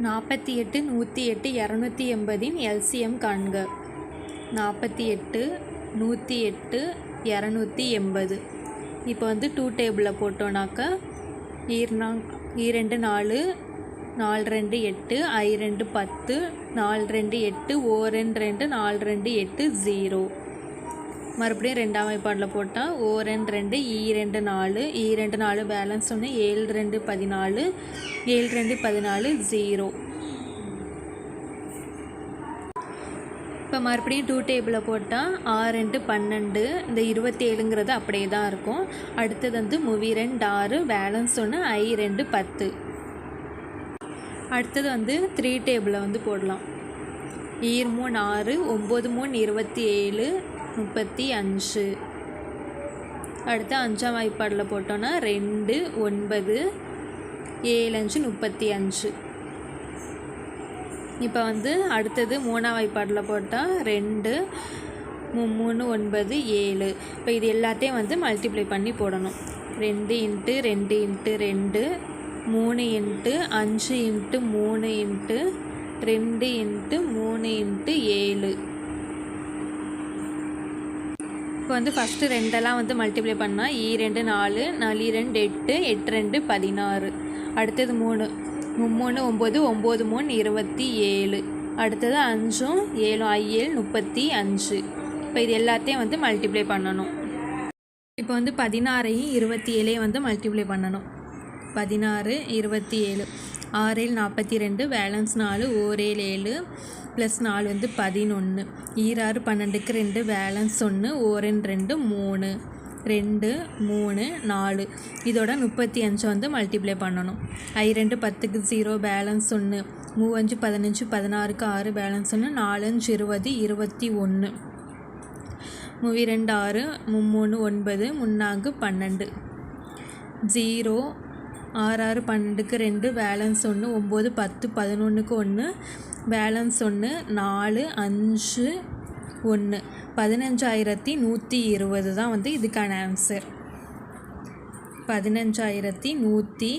48, 108, 280 LCM காண்க. 48, 108, 280. இப்போ வந்து 2 டேபிளில் போட்டோன்னாக்கா 2 4, 4 2 8, I 2 10, 4 2 8, O 2 2, 4 2 8 0. மறுபடியும் ரெண்டாம் வாய்ப்பாடில் போட்டால் O 2 2, E 2 4, E 2 4 பேலன்ஸ் ஒன்று 7 2 14, 7 2 14 0. இப்போ மறுபடியும் 2 டேபிளில் போட்டால் 6 2 12, இந்த 27ங்கிறது அப்படியே தான் இருக்கும். அடுத்தது வந்து 2 6, பேலன்ஸ் ஒன்று I 2 10. அடுத்தது வந்து 3 டேபிளில் வந்து போடலாம். 3 6, 9 3 27, 35. அடுத்து அஞ்சாம் வாய்ப்பாடில் போட்டோன்னா 2 9, 7 5 35. இப்போ வந்து அடுத்தது மூணாம் வாய்ப்பாடில் போட்டால் 2 3 9 7. இப்போ இது எல்லாத்தையும் வந்து மல்டிப்ளை பண்ணி போடணும். 2 × 2 × 2, 3 × 5 × 3 × 2 × 3 × 7. இப்போ வந்து ஃபஸ்ட்டு ரெண்டெல்லாம் வந்து மல்டிப்ளை பண்ணால் 2 4, 4 2 8, 8 2 16. அடுத்தது 3 9 9, 9 3 27. அடுத்தது 5 7 7 35. இப்போ இது எல்லாத்தையும் வந்து மல்டிப்ளை பண்ணணும். இப்போ வந்து 16ஐயும் 27ஐயும் வந்து மல்டிப்ளை பண்ணணும். 16 27, 6 42, பேலன்ஸ் 4, 1 7 ப்ளஸ் 4 வந்து 11, 6 12க்கு 2, பேலன்ஸ் 1, 1 2 3, 2 3 4. இதோட 35 வந்து மல்டிப்ளை பண்ணணும். I 2 10க்கு 0, balance 1, 3 5 15, 16க்கு 6, balance 1, 4 5 20 21. 2 6, 3 9, 3 12. 0 6 6 12க்கு 2, balance 1, 9 10 11க்கு 1, balance 1, 4 5 1. 15120 தான் வந்து இதுக்கான ஆன்சர். 15120.